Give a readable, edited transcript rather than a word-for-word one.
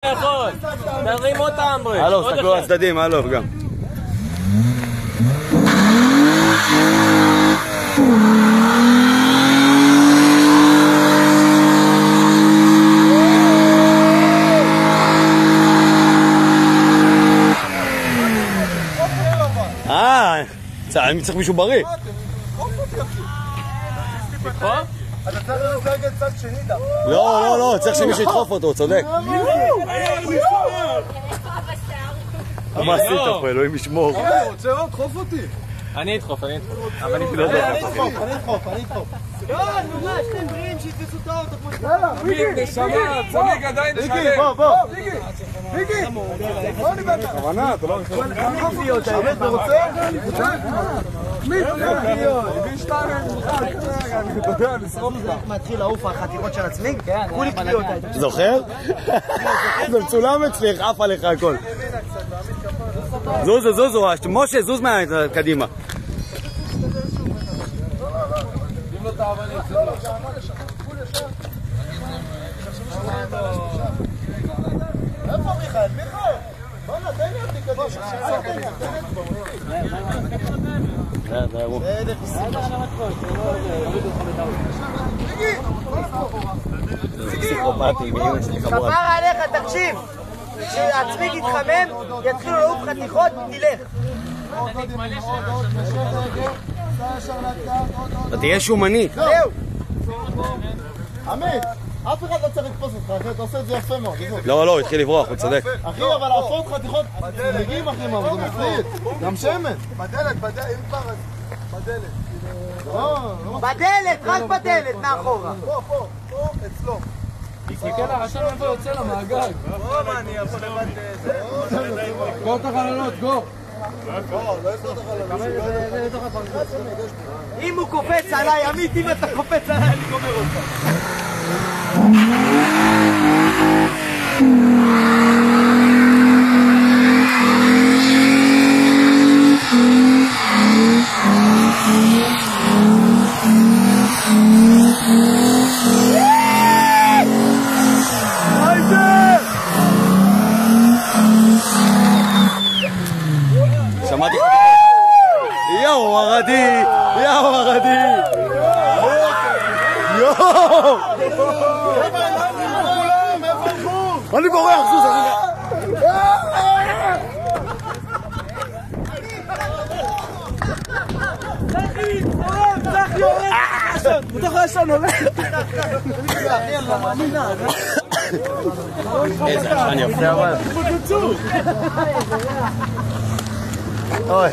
תרים אותם בו. הלו, סתכלו על הצדדים, הלו גם. אני צריך מישהו בריא. אתה צריך לסגל צד שני דווקא. לא, צריך שמישהו ידחוף אותו, הוא צודק. מה עשית פה, אלוהים ישמור. אני רוצה עוד, דחוף אותי. אני אדחוף. אני אדחוף. לא, נו מה, שתם בריאים שיתפסו את האוטו כמו שאתה. יאללה, מיקי, צמיג עדיין שלם. בוא. מיקי, בוא נבטח. בכוונה, אתה לא יכול. אני חופיות, האמת, אתה רוצה? מיקי, הביא שתיים, אני יודע, נשרוף לך. מתחיל לעוף החתיכות של הצמיג? כולי קליעות. זוכר? זה מצולם אצלך, עף עליך הכל. זוזו, משה, זוז קדימה. איפה מיכאל? בוא'נה, תן לי אותי קדימה. זה אירוע. פסיכופטי, כפר עליך, תקשיב. כשהצמיג יתחמם, יתחילו לעוף חתיכות, תלך. אתה תהיה שומני. זהו. עמית, אף אחד לא צריך לתפוס אותך, אחי, אתה עושה את זה יפה מאוד. לא, התחיל לברוח, הוא צודק. אחי, אבל עפות חתיכות, מגיעים אחי, מה, זה מפריד. גם שמן. בדלת, אם כבר, בדלת. בדלת, רק בדלת, מאחורה. פה, אצלו. תסתכל הרשם איפה יוצא למעגל. בוא, מה, אני יכול לבד... גור את החלונות, גור. לא יש לו את החלונות. אם הוא קופץ עליי, עמית, אם אתה קופץ עליי, אני גומר אותך. שמעתי יאו ערדי אני בורח זוז בתוך השון עולה. איזה עשן יפה אבל. אוי